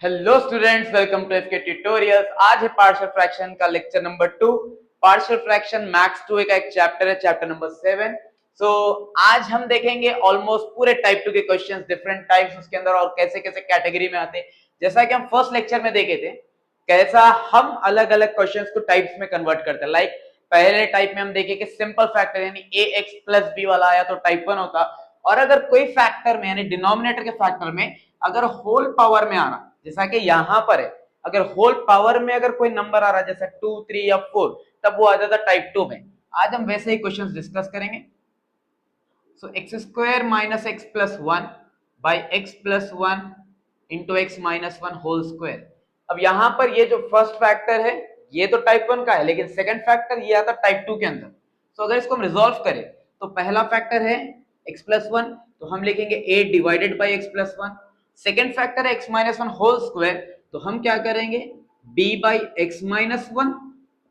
Hello students, welcome to FK tutorials. आज है partial fraction का lecture number 2। Partial fraction maths 2 का एक चैप्टर है, चैप्टर नंबर 7। सो आज हम देखेंगे ऑलमोस्ट पूरे टाइप 2 के क्वेश्चंस, डिफरेंट टाइप्स उसके अंदर और कैसे कैसे कैटेगरी में आते हैं। जैसा कि हम फर्स्ट लेक्चर में देखे थे कैसा हम अलग अलग क्वेश्चंस को टाइप्स में कन्वर्ट करते हैं। लाइक पहले टाइप में हम देखे कि सिंपल फैक्टर यानी ए एक्स प्लस बी वाला आया तो टाइप 1 होता, और अगर कोई फैक्टर में यानी डिनोमिनेटर के फैक्टर में अगर होल पावर में आ रहा, जैसा कि यहां पर है, अगर होल पावर में अगर कोई नंबर आ रहा है जैसे 2, 3 या 4, तब वो आ जाता टाइप 2 में। आज हम वैसे ही क्वेश्चंस डिस्कस करेंगे। So x square minus x plus 1 by x plus 1 into x minus 1 whole square. अब यहां पर ये जो फर्स्ट फैक्टर है ये तो टाइप 1 का है, लेकिन सेकंड फैक्टर ये आता टाइप 2 के अंदर। तो अगर इसको हम रिजॉल्व करें तो पहला फैक्टर है x प्लस 1, तो हम लिखेंगे a divided by x plus 1। Second factor है x माइनस 1 होल स्क्वायर, तो हम क्या करेंगे b by x minus 1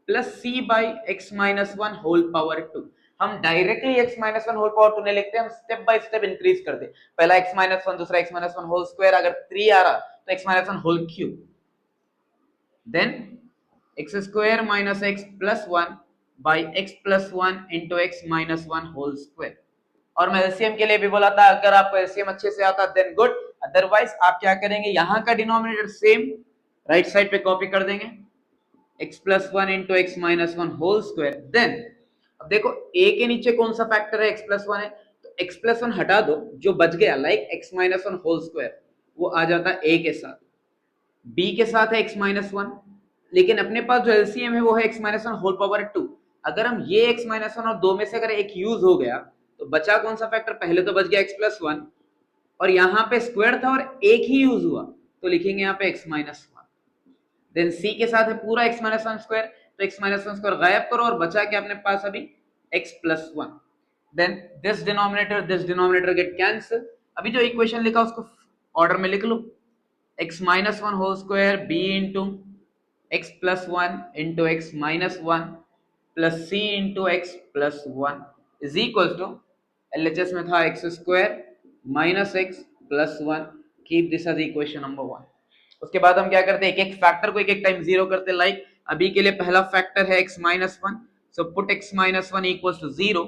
plus c by x minus 1 whole power 2। हम directly x minus 1 whole power 2 नहीं लिखते, हम स्टेप बाय स्टेप इंक्रीज करते। पहला x माइनस 1, दूसरा x माइनस 1 होल स्क्वायर, अगर 3 आ रहा तो x minus 1 whole cube, then x square minus x plus 1 by x plus 1 into x minus 1 whole square. और मैं एलसीएम के लिए भी बोला था, अगर आपको एलसीएम अच्छे से आता देन गुड, अदरवाइज आप क्या करेंगे यहां का डिनोमिनेटर सेम राइट साइड पे कॉपी कर देंगे, x plus 1 into x minus 1 whole square. Then अब देखो a के नीचे कौन सा फैक्टर है, x प्लस 1 है, तो x प्लस 1 हटा दो, जो बच गया like x minus 1 whole square वो आ जाता a के साथ, b के साथ है x माइनस 1, लेकिन अपने पास जो एलसीएम है वो है x माइनस 1 होल पावर 2। अगर हम ये x माइनस 1 और 2 में से अगर एक यूज हो गया तो बचा कौन सा फैक्टर, पहले तो बच गया x प्लस 1 और यहाँ पे स्क्वायर था और एक ही यूज हुआ, तो लिखेंगे यहाँ पे x माइनस 1। देन c के साथ है पूरा x माइनस 1 स्क्वायर, तो x माइनस 1 स्क्वायर गायब करो और बचा क्या अपने पास अभी x plus 1। Then this denominator get cancel. अभी जो इक्वेशन लिखा उसको ऑर्डर में लिख लो, x minus 1 whole square b into x plus 1 into x minus 1 plus c into x plus 1 is equal to, LHS में था x square minus x plus 1। Keep this as equation number 1। उसके बाद हम क्या करते हैं, एक एक फैक्टर को एक एक टाइम जीरो करते हैं। लाइक अभी के लिए पहला फैक्टर है x minus 1, so put x minus 1 equal to 0,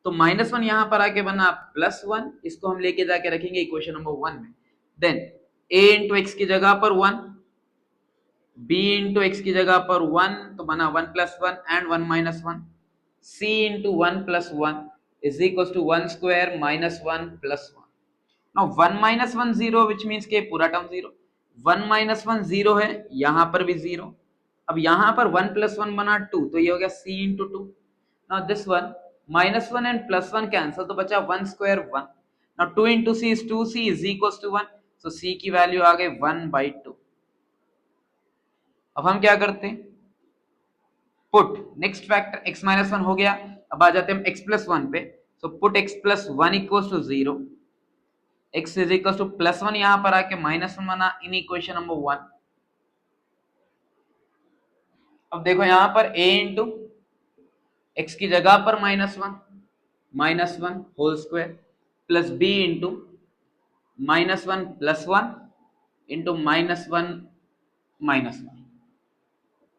तो माइनस 1 यहां पर आके बना प्लस 1, इसको हम लेके जाके रखेंगे इक्वेशन नंबर 1 में। देन a इंटू एक्स की जगह पर 1, b इंटू एक्स की जगह पर 1, तो बना 1 plus 1 and 1 minus 1, c into 1 plus 1 is equal to 1 square minus 1 plus 1। Now 1 minus 1 0, which means के पूरा टर्म 0, 1 माइनस 1 0 है, यहां पर भी 0। अब यहां पर 1 प्लस 1 बना 2, तो ये हो गया c into 2। Now this one minus 1 and plus 1 cancel, तो बचा 1 square 1। Now 2 into c is 2c is equal to 1, so c की वैल्यू आ गई 1 बाई 2। अब हम क्या करते हैं, put next factor x minus 1 हो गया, अब आ जाते हैं हम x प्लस 1 पे, so put x plus 1 equal to 0, x is equal to plus 1, यहां पर आके माइनस 1 बना इन इक्वेशन नंबर 1। अब देखो यहां पर a इंटू एक्स की जगह पर minus 1 whole square plus b into minus 1 plus 1 into minus 1 minus 1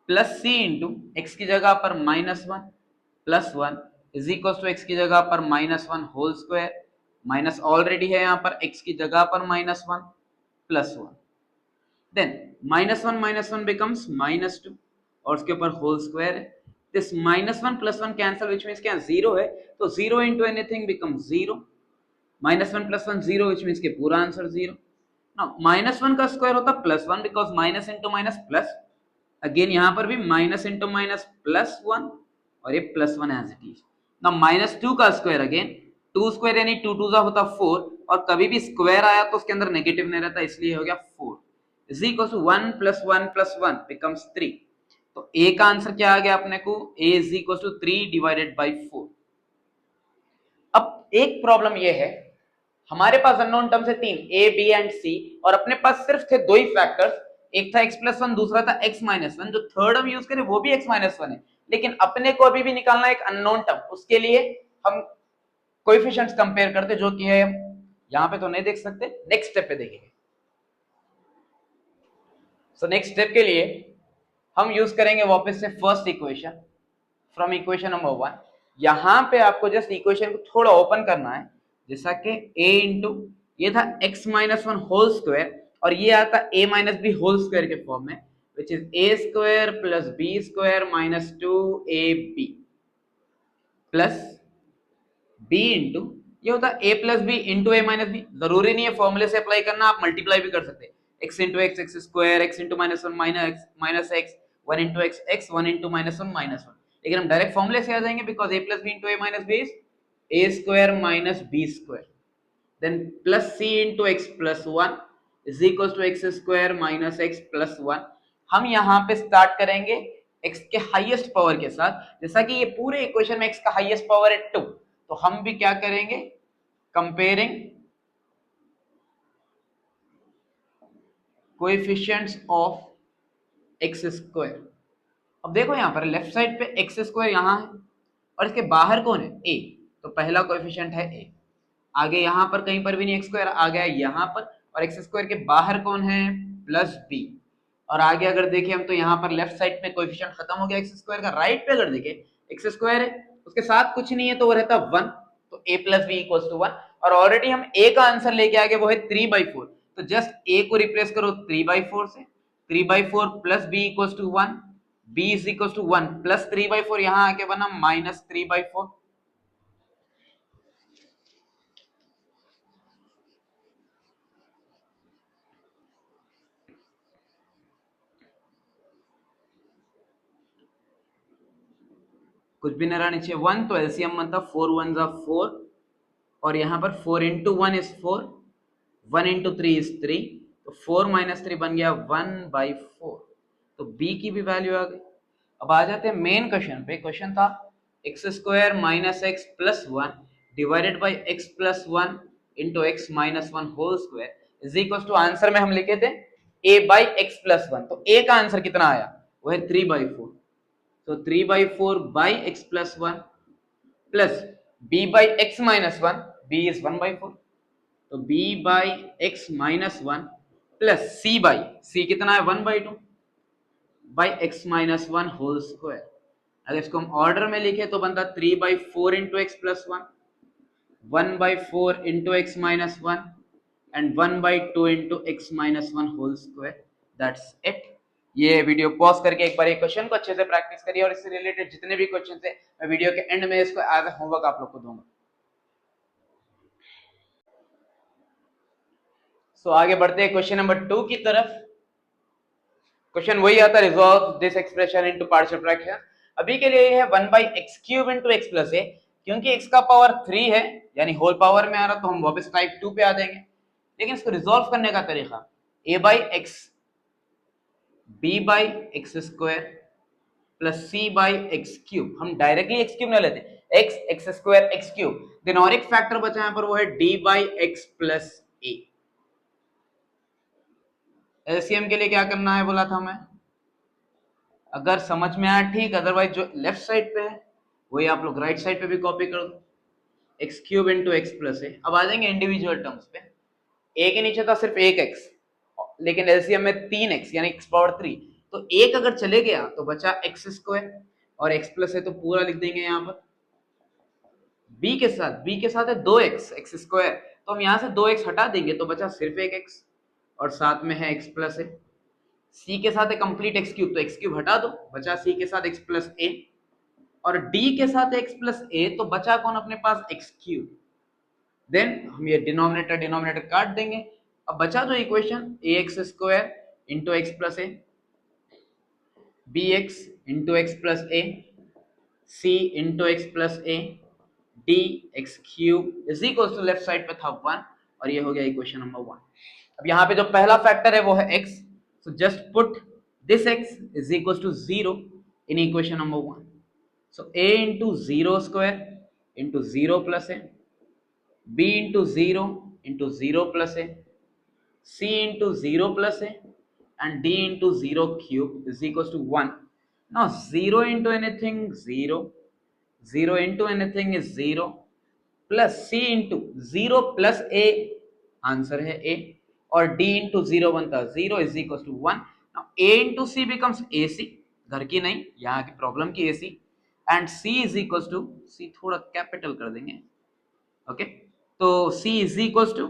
plus c into x की जगह पर minus 1 plus 1 is equal to x की जगह पर minus 1 whole square, minus already है यहाँ पर x की जगह पर minus 1 plus 1। Then minus 1 becomes minus 2 और उसके ऊपर होल स्क्वायर है। This minus 1 plus 1 cancel, which means क्या 0 है, तो 0 into anything becomes 0। Minus 1 plus 1 0, which means के पूरा आंसर 0। नाउ माइनस 1 का स्क्वायर होता plus 1, because minus into minus plus, again यहां पर भी माइनस इंटू माइनस प्लस 1 और ये plus 1 as it is. Now minus 2 का स्क्वायर, अगेन 2 स्क्वायर यानी 2 2 होता 4, और कभी भी स्क्वायर आया तो उसके अंदर नेगेटिव नहीं रहता, इसलिए हो गया 4 is equal to 1 plus 1 plus 1 becomes 3। तो a का आंसर क्या आ गया अपने को, a is equal to 3 divided by 4। अब एक प्रॉब्लम ये है, हमारे पास अननोन टर्म्स है 3 a b एंड c, और अपने पास सिर्फ थे दो ही फैक्टर्स, एक था x प्लस 1, दूसरा था x माइनस 1। जो थर्ड हम यूज करें वो भी x माइनस 1 है, लेकिन अपने को अभी भी निकालना है एक अननोन टर्म। उसके लिए हम कोएफिशिएंट्स कंपेयर करते, जो कि है यहाँ पे तो नहीं देख सकते, नेक्स्ट स्टेप पे देखेंगे। सो नेक्स्ट स्टेप के लिए हम यूज करेंगे वापस से first equation from equation number 1। यहां पे आपको जस्ट इक्वेशन को थोड़ा ओपन करना है, जैसा कि a इंटू ये था x minus one whole square और ये आता a minus b whole square के फॉर्म में, which is a square plus b square minus 2ab plus b into ये होता है a plus b into a minus b. जरूरी नहीं है फॉर्मूले से अप्लाई करना, आप मल्टीप्लाई भी कर सकते हैं। x into x x square, x into minus one minus x, one into x x, one into minus one minus one. लेकिन हम डायरेक्ट फॉर्मूले से आ जाएंगे because a plus b into a minus b is a square minus b square, then plus c into x plus one is equal to x square minus x plus one. हम यहाँ पे start करेंगे x के highest power के साथ, जैसा कि ये पूरे इक्वेशन में x का हाईएस्ट पावर है 2, तो हम भी क्या करेंगे comparing coefficients of x square. अब देखो यहाँ पर लेफ्ट साइड पे एक्स स्क्वायर यहाँ है और इसके बाहर कौन है a, तो पहला कोएफिशिएंट है a। आगे यहाँ पर कहीं पर भी नहीं एक्स स्क्वायर आ गया यहाँ पर, और एक्स स्क्वायर के बाहर कौन है प्लस b। और आगे अगर देखें हम तो यहाँ पर लेफ्ट साइड में कोएफिशिएंट खत्म हो गया एक्स स्क्वायर का, राइट पे अगर देखें एक्स स्क्वायर है उसके साथ कुछ नहीं है तो वो रहता 1, तो a plus b equals to 1। और ऑलरेडी हम a का आंसर लेके आ गए वो है 3/4, तो जस्ट a को रिप्लेस करो 3/4 से, 3/4 plus b equals to 1, b is equals to 1 plus 3/4 यहाँ आके बना माइनस 3/4। कुछ भी नहीं रहा नीचे 1, तो एलसीएम बनता 4 1 जा 4 और यहाँ पर 4 इंटू 1 इज 4, 1 इंटू 3 इज 3, तो 4 माइनस 3 बन गया 1/4, तो b की भी वैल्यू आ गई। अब आ जाते हैं मेन क्वेश्चन पे। क्वेश्चन था x square minus x plus one divided by x plus one into x minus one whole square is equal to, answer में हम लिखे थे a by x plus one, तो a का आंसर कितना आया वो है 3/4, तो 3/4 by x plus one plus b by x minus one, b is 1/4, तो b by x minus one plus c by c कितना है 1/2 by x minus one whole square. अगर इसको हम ऑर्डर में लिखे तो बनता 3/4 into x plus one, 1/4 into x minus one and 1/2 into x minus one whole square. That's it. ये वीडियो पॉज करके एक बार ये क्वेश्चन को अच्छे से प्रैक्टिस करिए और इससे रिलेटेड जितने भी क्वेश्चन है मैं वीडियो के एंड में इसको एज अ होमवर्क आप लोग को दूंगा। सो आगे बढ़ते हैं क्वेश्चन नंबर 2 की तरफ। क्वेश्चन वही आता है resolve this expression into partial fraction. अभी के लिए ये है 1/x³ इंटू एक्स प्लस ए, क्योंकि x का पावर 3 है यानी होल पावर में आ रहा तो हम वापस टाइप 2 पे आ जाएंगे। लेकिन इसको रिजॉल्व करने का तरीका a/x b/x square plus c/x³, हम डायरेक्टली x³ ना लेते, x स्क्वायर x³, देन और एक फैक्टर बचा यहाँ पर वो है d/x प्लस a। एलसीएम के लिए क्या करना है बोला था मैं, अगर समझ में आया ठीक, अदरवाइज जो लेफ्ट साइड पे है वही आप लोग राइट साइड पे भी कॉपी कर दो, x³ इंटू एक्स प्लस ए। अब आ जाएंगे इंडिविजुअल टर्म्स पे। a के नीचे था सिर्फ एक x, लेकिन एलसीएम में 3x यानी x पावर 3, तो एक अगर चले गया तो बचा x स्क्वायर और x प्लस है तो पूरा लिख देंगे यहाँ पर। b के साथ है 2x x स्क्वायर, तो हम यहाँ से 2x हटा देंगे तो बचा सिर्फ एक x और साथ में है x प्लस है। c के साथ है कंप्लीट x³ तो x³ हटा दो, बचा c के साथ x प्लस a, और d के साथ x प्लस a तो बचा कौन अपने पास x³। देन हम ये डिनोमिनेटर काट देंगे। अब बचा जो equation ax square into x plus a, bx into x plus a, c into x plus a, dx³ is equal to left side पे था 1 और ये हो गया इक्वेशन नंबर 1। अब यहाँ पे जो पहला फैक्टर है वो है x, so just put this x is equals to 0 in equation number 1. So a into 0 square into 0 plus a, b into 0 plus a, c into 0 plus a and d into 0 cube is equals to 1. Now 0 into anything 0, 0 into anything is 0 plus c into 0 plus a, answer है a, और d into 0 बनता 0 is equal to 1, a into c becomes a c, घर की नहीं, यहाँ की problem की a c, and c is equal to, c थोड़ा कैपिटल कर देंगे, ओके, तो c is equal to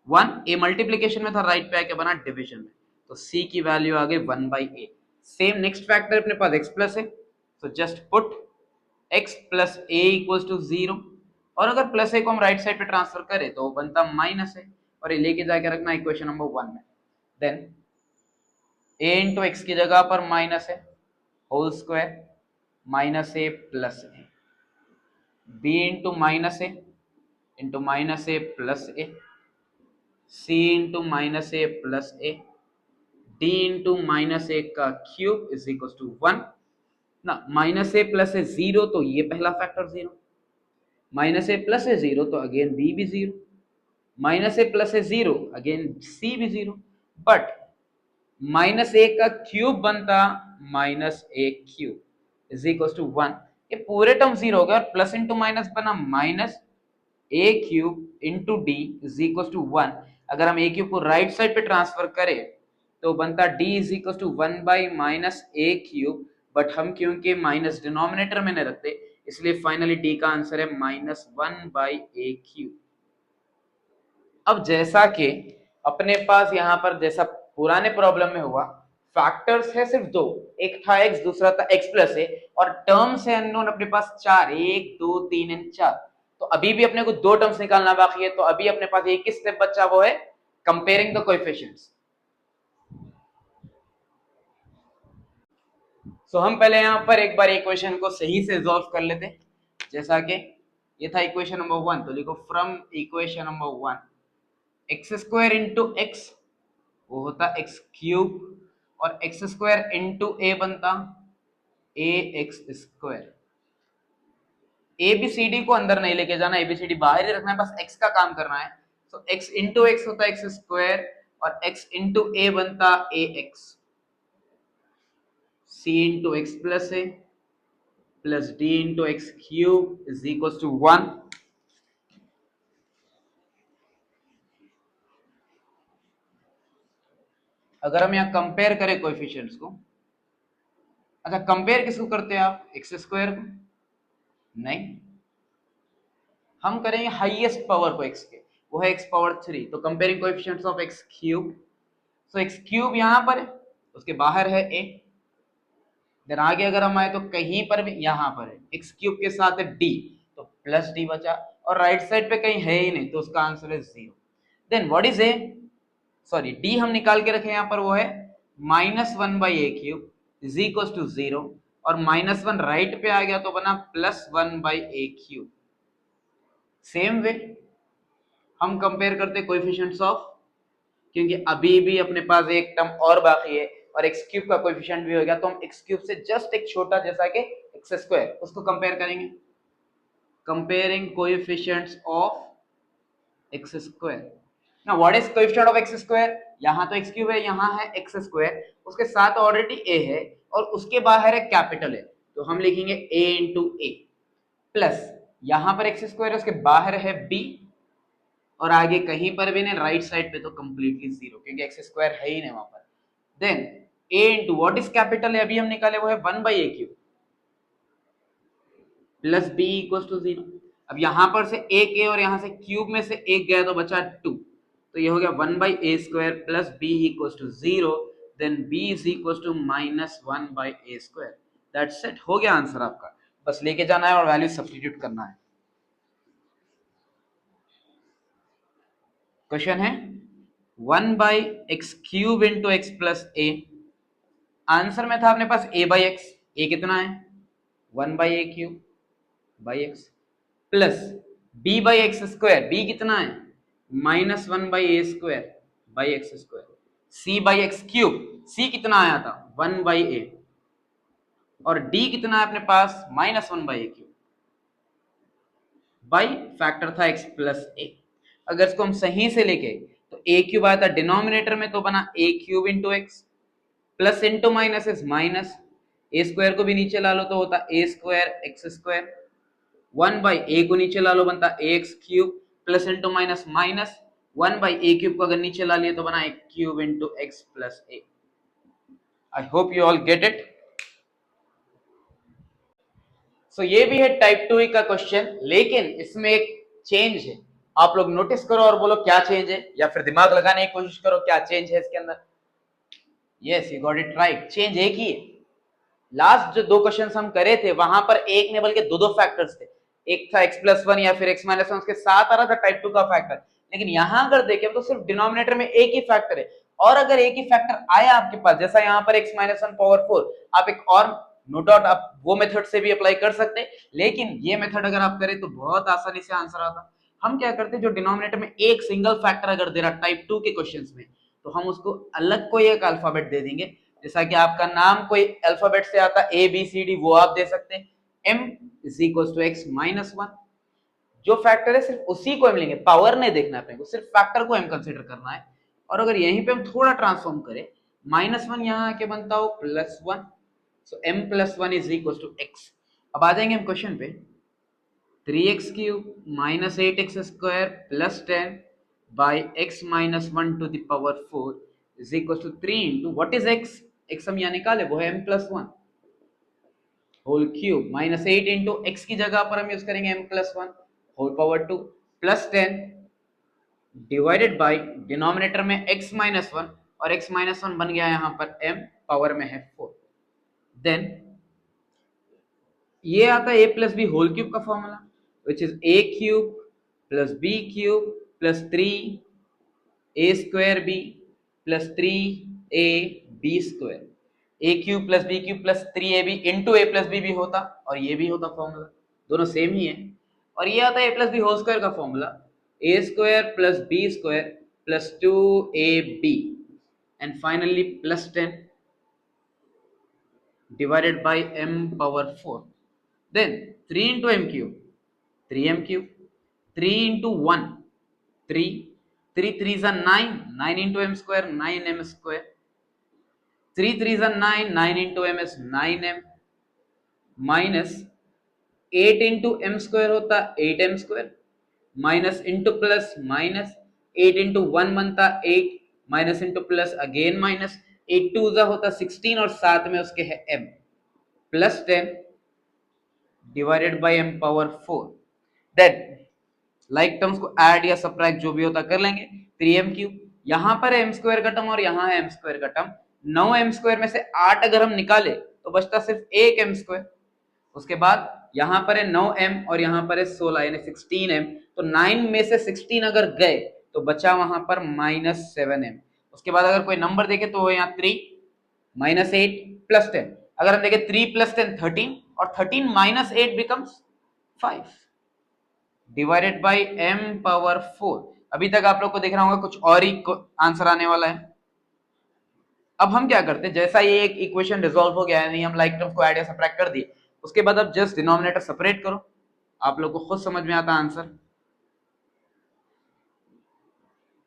1, a multiplication में था, राइट पे आके बना डिवीजन में, तो सी की वैल्यू आ गई 1 by a. Same next factor अपने पास x प्लस है, तो just put x plus a equal to 0, और अगर प्लस ए को हम राइट साइड पे ट्रांसफर करें तो बनता माइनस है, और ये लेके जाके रखना इक्वेशन नंबर 1 में। देन a इंटू एक्स की जगह पर माइनस है, whole square minus a plus A, b into minus a plus a, c into minus a plus A, d into minus a का क्यूब इज इक्वल टू 1 ना, minus a plus a 0, तो ये पहला factor 0, minus a plus a 0 तो again b भी 0, minus a plus a 0 again c भी 0, but minus a का cube बनता minus a cube is equal to 1, ये पूरे टर्म 0 हो गया, और प्लस इंटू माइनस बना minus a cube into d is equal to 1। अगर हम ए क्यूब को राइट साइड पे ट्रांसफर करें तो बनता d is equal to 1 by minus a cube, but हम क्योंकि माइनस डिनोमिनेटर में नहीं रखते इसलिए फाइनली d का आंसर है माइनस 1 बाई ए क्यूब। अब जैसा कि अपने पास यहाँ पर जैसा पुराने प्रॉब्लम में हुआ, फैक्टर्स है सिर्फ दो, एक था x, दूसरा था x प्लस ए, और टर्म्स है अननोन अपने पास 4, 1 2 3 एंड 4, तो अभी भी अपने को दो टर्म्स निकालना बाकी है, तो अभी अपने पास एक ही स्टेप बचा, वो है कंपेयरिंग द कोएफिशिएंट्स। सो हम पहले यहाँ पर एक बार इक्वेशन को सही से रिजॉल्व कर लेते, जैसा कि ये था इक्वेशन नंबर 1, तो लिखो from equation number 1 x square into x वो होता एक्स क्यूब, और एक्स स्क्वायर इंटू ए बनता ए एक्स स्क्वायर। एबीसीडी को अंदर नहीं लेके जाना, एबीसीडी बाहर ही रखना है, बस एक्स का काम करना है, तो एक्स इंटू एक्स होता है एक्स स्क्वायर, और एक्स इंटू ए बनता a x, c into x plus a plus d into x cube is equal to 1। अगर हम यहाँ कंपेयर करें कोएफिशिएंट्स को, अच्छा कंपेयर किसको करते हैं आप, एक्स स्क्वायर को नहीं, हम करेंगे हाईएस्ट पावर को x के, वो है x पावर 3, तो comparing coefficients of x cube, so x cube यहाँ पर है, उसके बाहर है a, देन आगे अगर हम आए तो कहीं पर भी यहाँ पर है x क्यूब के साथ है d, तो प्लस d बचा, और राइट साइड पे कहीं है ही नहीं, तो उसका आंसर है 0। Then what is a, sorry d हम निकाल के रखे यहाँ पर, वो है minus 1 by a cube is equal to 0, और माइनस 1 राइट पे आ गया तो बना plus 1 by a cube. Same way हम कंपेयर करते कोएफिशिएंट्स ऑफ, क्योंकि अभी भी अपने पास एक टर्म और बाकी है, और एक्स क्यूब का कोएफिशिएंट भी हो गया, तो हम एक्स क्यूब से जस्ट एक छोटा जैसा कि एक्स स्क्वायर उसको कंपेयर करेंगे, comparing coefficients of x square. Now what is coefficient of x square, यहाँ तो एक्स क्यूब है, यहाँ है एक्स स्क्वायर, उसके साथ ऑलरेडी ए है और उसके बाहर है कैपिटल है, तो हम लिखेंगे a इंटू ए, प्लस यहाँ पर एक्स स्क्वायर है, उसके बाहर है b, और आगे कहीं पर भी नहीं, राइट साइड पे तो कंप्लीटली 0, क्योंकि एक्स स्क्वायर है ही नहीं वहां पर। Then a into what is capital है, अभी हम निकाले वो है 1 by a cube plus b equal to 0। अब यहाँ पर से एक a और यहाँ से क्यूब में से एक गया तो बचा 2, तो ये हो गया 1 by a square plus b equal to 0, then b is equal to minus 1 by a square. That's it, हो गया आंसर आपका, बस लेके जाना है और वैल्यू सब्स्टिट्यूट करना है। क्वेश्चन है 1 by x cube into x plus A, answer में था अपने पास a बाई एक्स, ए कितना है 1 by a cube by x, plus b by x square, b कितना है minus 1 by a square by x square, c by x cube, c कितना आया था 1 बाई ए, और d कितना है अपने पास minus 1 by a cube, by factor था x प्लस ए। अगर इसको हम सही से लेके तो a क्यूब आया था डिनोमिनेटर में, तो बना a cube into x, plus into minus is minus, a square को भी नीचे ला लो तो होता a square x square, 1 by a को नीचे ला लो बनता a x cube, plus into minus minus, 1 by a cube को अगर नीचे ला लिया तो बना a cube into x plus a. I hope you all get it. So ये भी है टाइप 2 का क्वेश्चन, लेकिन इसमें एक चेंज है। आप लोग नोटिस करो और बोलो क्या चेंज है, या फिर दिमाग लगाने की कोशिश करो क्या चेंज है इसके अंदर। Yes, you got it right, change एक ही है। लास्ट जो 2 क्वेश्चंस हम करे थे वहां पर एक ने बल्कि दो फैक्टर्स थे, एक था x+1 या फिर x-1, उसके साथ आ रहा था टाइप 2 का फैक्टर। लेकिन यहां अगर देखें तो सिर्फ डिनोमिनेटर में एक ही फैक्टर है, और अगर एक ही फैक्टर आया आपके पास, जैसा यहाँ पर x-1 पावर 4, आप एक और नो डाउट आप वो मेथड से भी अप्लाई कर सकते हैं, लेकिन ये मेथड अगर आप करें तो बहुत आसानी से आंसर आता। हम क्या करते हैं, जो डिनोमिनेटर में एक सिंगल फैक्टर अगर दे रहा टाइप 2 के क्वेश्चंस में, तो हम उसको अलग कोई एक अल्फाबेट दे देंगे। जैसा कि आपका नाम कोई अल्फाबेट से आता ए बी सी डी, वो आप दे सकते हैं। m is equal to x-1, जो फैक्टर है सिर्फ उसी को हम लेंगे, पावर नहीं देखना है अपने को, सिर्फ फैक्टर को हम कंसीडर करना है। और अगर यहीं पे हम थोड़ा ट्रांसफॉर्म करें, -1 यहाँ आके बनता हो +1, so m+1 is equal to x। अब आ जाएंगे हम क्वेश्चन पे, 3x³ - 8x² + 10 by x-1 to the power 4 is equals to 3 into what is x? x हम यहाँ निकाले, वो है m+1 whole cube, -8 into x की जगह पर हम यूज करेंगे m+1 whole power 2 plus 10 divided by denominator में x-1, और x-1 बन गया यहाँ पर m, पावर में है 4। देन ये आता है a plus b whole cube का formula, which is a³ + b³ + 3a² + 3ab²। a³ + b³ + 3ab into a + b भी होता और ये भी होता फॉर्मूला, दोनों सेम ही है। और ये आता है a + b होल स्क्वायर का formula, a² + b² + 2ab and finally +10 divided by m power 4. Then 3 into m³, 3m³, 3 into 1, 3, 3 3s are 9, 9 into m², 9m², 3 3s are 9, 9 into m is 9m, minus 8 into m² होता 8m², minus into plus minus, 8 into 1 बनता 8, minus into plus again minus, 8 2 होता 16 और साथ में उसके है m, plus 10 divided by m power 4। Then like terms को add या सब्ट्रैक्ट जो भी होता कर लेंगे। 3m³ यहाँ पर है m² का टर्म और यहाँ है m² का टर्म, 9m² में से 8 अगर हम निकाले तो बचता सिर्फ एक m²। उसके बाद यहाँ पर है 9m और यहाँ पर है 16 यानी 16m, तो 9 में से 16 अगर गए तो बचा वहां पर -7m। उसके बाद अगर कोई नंबर देखे तो यहाँ 3 -8 + 10, अगर हम देखें 3 + 10 13, और 13 - 8 becomes 5 divided by m power 4। अभी तक आप लोग को दिख रहा होगा कुछ और ही आंसर आने वाला है। अब हम क्या करते हैं, जैसा ये एक इक्वेशन रिजॉल्व हो गया है, नहीं हम लाइक टर्म्स को ऐड या सब्ट्रैक्ट कर दिए, उसके बाद अब जस्ट डिनोमिनेटर सेपरेट करो, आप लोग को खुद समझ में आता answer.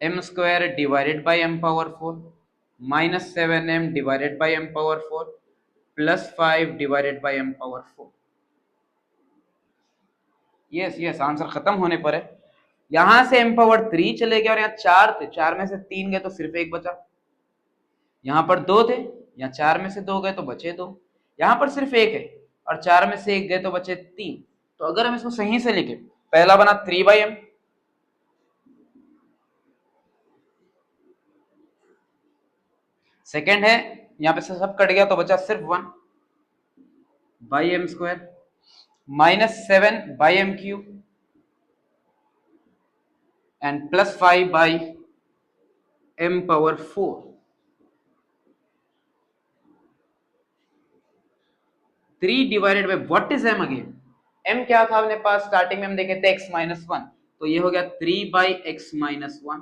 m² divided by m power 4 -7m divided by m power 4 plus 5 divided by m power 4। Yes yes, answer खत्म होने पर है, यहां से m पावर 3 चले गए और यहाँ 4 थे, 4 में से 3 गए तो सिर्फ एक बचा। यहाँ पर 2 थे, यहाँ 4 में से 2 गए तो बचे 2, यहाँ पर सिर्फ एक है और 4 में से 1 गए तो बचे 3। तो अगर हम इसको सही से लिखें, पहला बना 3/m, सेकेंड है यहाँ पे से सब कट गया तो बचा सिर्फ 1/m² -7/m³ and plus 5/m power 4। 3 divided by what is m again, m क्या था अपने पास स्टार्टिंग में हम देखे थे x-1, तो ये हो गया 3/x-1,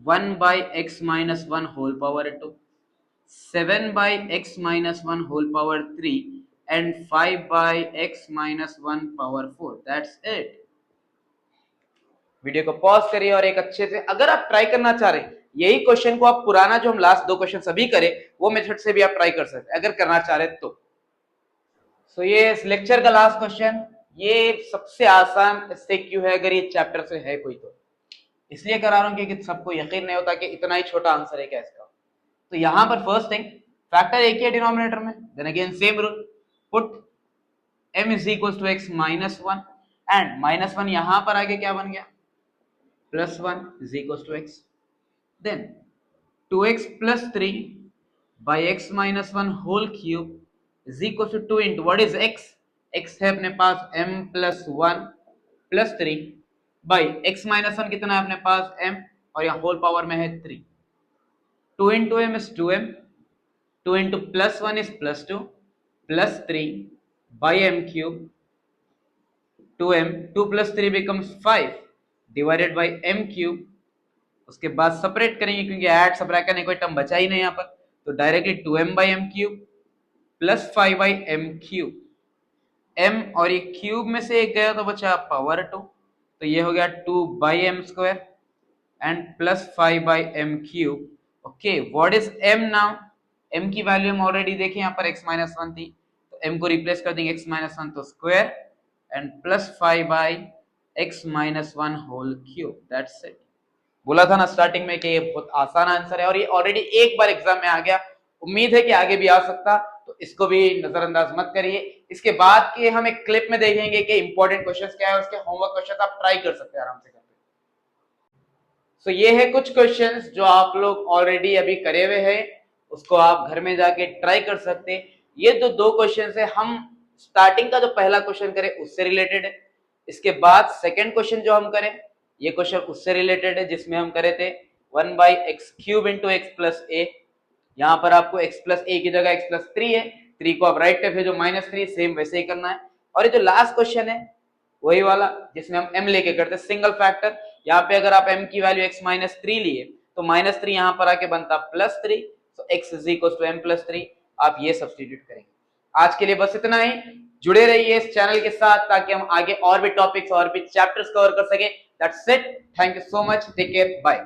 1/x-1 whole power 2, 7/x-1 whole power 3 and 5/x-1 power 4। That's it. Video को पॉज करिए और एक अच्छे से, अगर आप ट्राई करना चाह रहे हैं यही क्वेश्चन को, आप पुराना जो हम लास्ट 2 क्वेश्चन सभी करे वो मेथड से भी आप ट्राई कर सकते हैं अगर करना चाह रहे तो। सो ये इस लेक्चर का लास्ट क्वेश्चन, ये सबसे आसान इससे क्यों है, अगर ये चैप्टर से है कोई तो इसलिए करा रहा हूं क्योंकि सबको यकीन नहीं होता कि इतना ही छोटा आंसर है क्या इसका। तो यहां पर फर्स्ट थिंग फैक्टर एक ही है डिनोमिनेटर में, then again same rule, put m is equal to x minus one, and minus one यहां पर आगे क्या बन गया, plus one is equal to x, then 2x plus 3 by x minus one whole cube is equal to 2 into what is x, x है अपने पास m plus one plus 3 by x minus one कितना है अपने पास m, और यहाँ whole power में है 3, 2 into m is 2m, 2 into plus one is plus 2 plus 3 by m cube, 2m, 2 plus 3 becomes 5 divided by m cube, उसके बाद सेपरेट करेंगे क्योंकि ऐड सबट्रैक्ट करने कोई टर्म बचा ही नहीं यहाँ पर, तो directly 2m by m cube plus 5 by m cube, m और ये क्यूब में से एक गया तो बचा पावर 2, तो ये हो गया 2 by m square and plus 5 by m cube. Okay, what is m now, m की वैल्यू हम ऑलरेडी देखे यहाँ पर x माइनस वन थी, तो m को रिप्लेस कर देंगे x माइनस वन तो square and plus 5 by x minus one whole cube, that's it. बोला था ना स्टार्टिंग में कि ये बहुत आसान आंसर है और ये ऑलरेडी एक बार एग्जाम में आ गया, उम्मीद है कि आगे भी आ सकता, तो इसको भी नजरअंदाज मत करिए। इसके बाद के हम एक क्लिप में देखेंगे कि इंपॉर्टेंट क्वेश्चंस क्या है, उसके होमवर्क क्वेश्चंस आप ट्राई कर सकते हैं आराम से करके। सो ये है कुछ क्वेश्चंस जो आप लोग ऑलरेडी अभी करे हुए हैं, उसको आप घर में जाके ट्राई कर सकते हैं। ये तो दो क्वेश्चंस है, हम स्टार्टिंग का जो पहला क्वेश्चन करें उससे रिलेटेड है, इसके बाद सेकेंड क्वेश्चन जो हम करें ये क्वेश्चन उससे रिलेटेड है जिसमें हम करे थे 1 by x cube into x plus a, यहाँ पर आपको x प्लस ए की जगह x प्लस 3 है, 3 को आप राइट पे भेजो माइनस 3, सेम वैसे ही करना है। और ये जो लास्ट क्वेश्चन है वही वाला जिसमें हम m लेके करते हैं सिंगल फैक्टर, यहाँ पे अगर आप m की वैल्यू x माइनस 3 लिए तो माइनस 3 यहाँ पर आके बनता प्लस 3, तो x is equal to m plus 3, आप ये सब्स्टिट्यूट करेंगे। आज के लिए बस इतना ही, जुड़े रहिए इस चैनल के साथ ताकि हम आगे और भी टॉपिक्स और भी चैप्टर्स कवर कर सके। That's it, thank you so much, take care, bye.